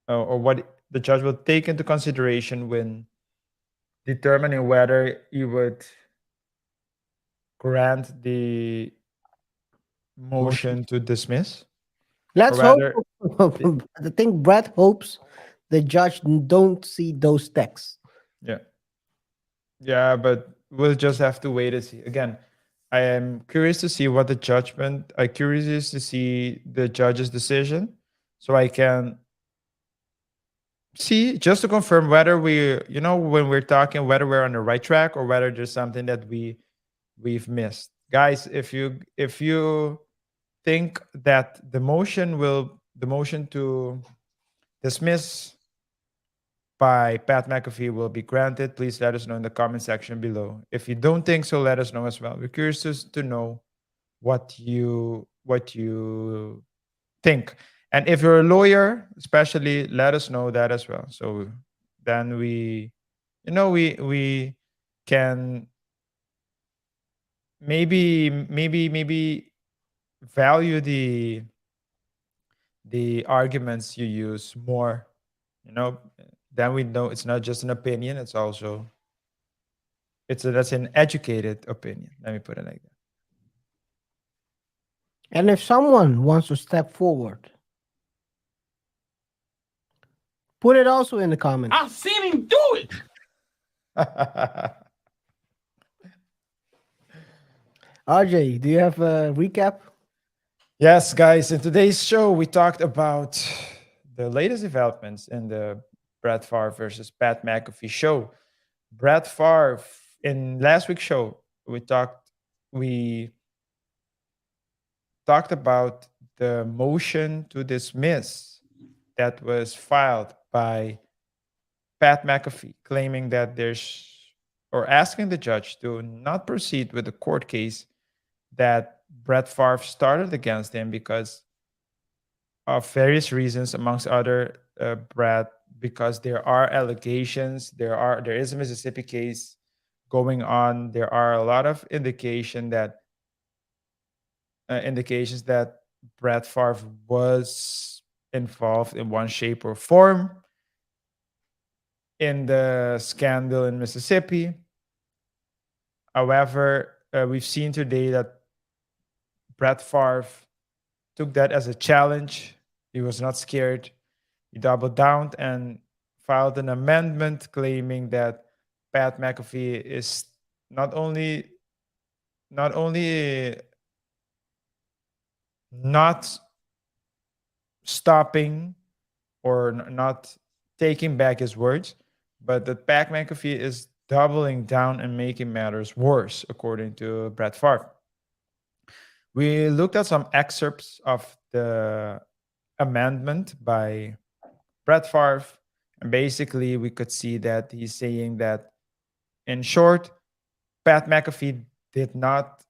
Speaker 1: or what the judge will take into consideration when determining whether he would grant the
Speaker 2: Motion.
Speaker 1: motion to dismiss or
Speaker 2: Let's hope.
Speaker 1: rather
Speaker 2: I think Brett hopes the judge don't see those texts.
Speaker 1: yeah. Yeah, but we'll just have to wait and see. Again, I am curious to see what the judgment. I'm curious to see the judge's decision, so I can see just to confirm whether we, when we're talking, whether we're on the right track or whether there's something that we've missed. Guys, if you think that the motion to dismiss by Pat McAfee will be granted, please let us know in the comment section below. If you don't think so, let us know as well. We're curious to know what you think. And if you're a lawyer, especially, let us know that as well. So then we can maybe value the arguments you use more, you know then we know it's not just an opinion, it's also that's an educated opinion, let me put it like that.
Speaker 2: And if someone wants to step forward, put it also in the comments.
Speaker 3: I've seen him do it.
Speaker 2: RJ, do you have a recap?
Speaker 1: Yes, guys, in today's show we talked about the latest developments in the Brett Favre versus Pat McAfee show. Brett Favre, in last week's show, we talked about the motion to dismiss that was filed by Pat McAfee, claiming that or asking the judge to not proceed with the court case that Brett Favre started against him because of various reasons, amongst other, Brett, because there are allegations, there is a Mississippi case going on. There are a lot of indications that Brett Favre was involved in one shape or form in the scandal in Mississippi. However, we've seen today that Brett Favre took that as a challenge. He was not scared. He doubled down and filed an amendment claiming that Pat McAfee is not only not stopping or not taking back his words, but that Pat McAfee is doubling down and making matters worse, according to Brett Favre. We looked at some excerpts of the amendment by Brett Favre, and basically we could see that he's saying that, in short, Pat McAfee did not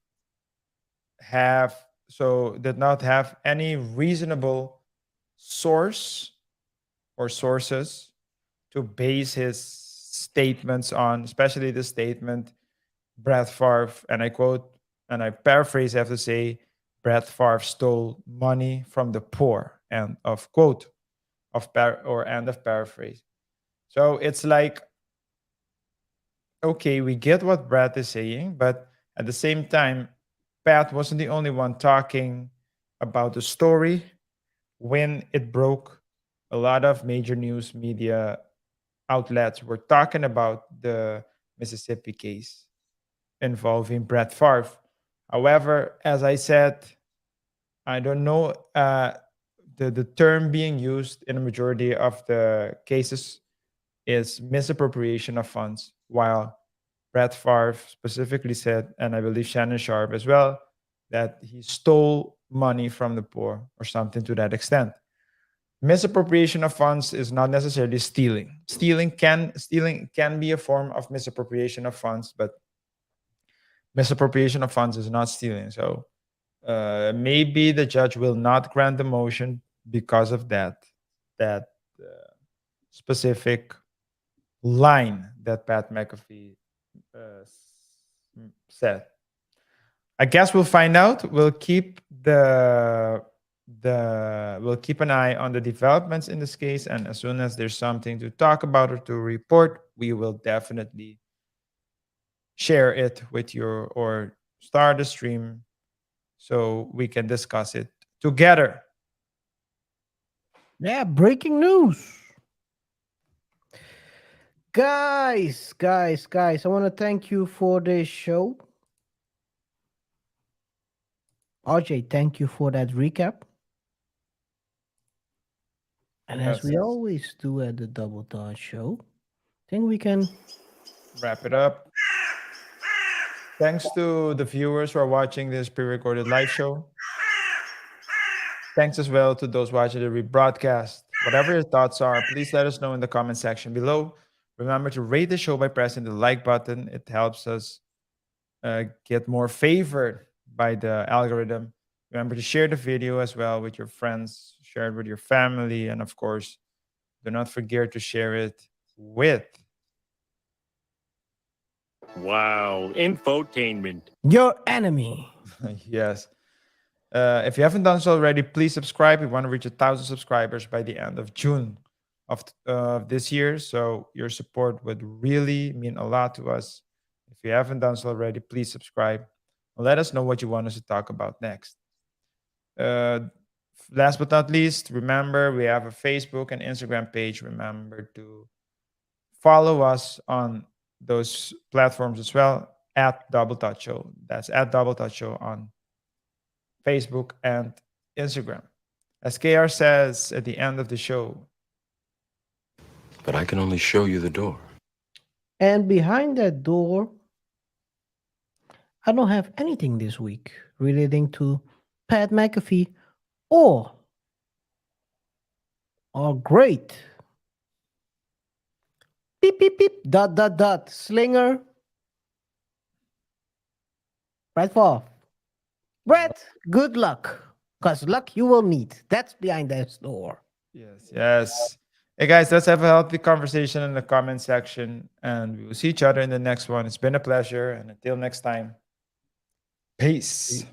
Speaker 1: have any reasonable source or sources to base his statements on, especially the statement Brett Favre, and I quote, and I paraphrase, I have to say, Brett Favre stole money from the poor, end of quote, end of paraphrase. So it's like, okay, we get what Brett is saying, but at the same time, Pat wasn't the only one talking about the story. When it broke, a lot of major news media outlets were talking about the Mississippi case involving Brett Favre. However, as I said, I don't know, the term being used in a majority of the cases is misappropriation of funds, while Brett Favre specifically said, and I believe Shannon Sharp as well, that he stole money from the poor or something to that extent. Misappropriation of funds is not necessarily stealing. Stealing can be a form of misappropriation of funds, but misappropriation of funds is not stealing. So maybe the judge will not grant the motion because of that specific line that Pat McAfee said. I guess we'll find out. We'll keep an eye on the developments in this case, and as soon as there's something to talk about or to report, we will definitely share it with you or start a stream so we can discuss it together.
Speaker 2: Yeah, breaking news. Guys, I want to thank you for this show. RJ, thank you for that recap. And as we
Speaker 1: Yes.
Speaker 2: always do at the Double Dot Show, I think we can
Speaker 1: Wrap it up. Thanks to the viewers who are watching this pre-recorded live show. Thanks as well to those watching the rebroadcast. Whatever your thoughts are, please let us know in the comment section below. Remember to rate the show by pressing the like button. It helps us get more favored by the algorithm. Remember to share the video as well with your friends, share it with your family, and of course, do not forget to share it with
Speaker 4: Wow, infotainment.
Speaker 2: your enemy.
Speaker 1: yes. If you haven't done so already, please subscribe. We want to reach 1,000 subscribers by the end of June of this year. So your support would really mean a lot to us. If you haven't done so already, please subscribe. Let us know what you want us to talk about next. Last but not least, remember we have a Facebook and Instagram page. Remember to follow us on those platforms as well at Double Touch Show. That's at Double Touch Show on Facebook and Instagram. As KaiR says at the end of the show,
Speaker 3: But I can only show you the door.
Speaker 2: And behind that door, I don't have anything this week relating to Pat McAfee or our great beep beep beep dot slinger Brett Favre. Brett, good luck. Because luck you will need. That's behind that door.
Speaker 1: yes. Hey guys, let's have a healthy conversation in the comment section, and we will see each other in the next one. It's been a pleasure, and until next time, peace.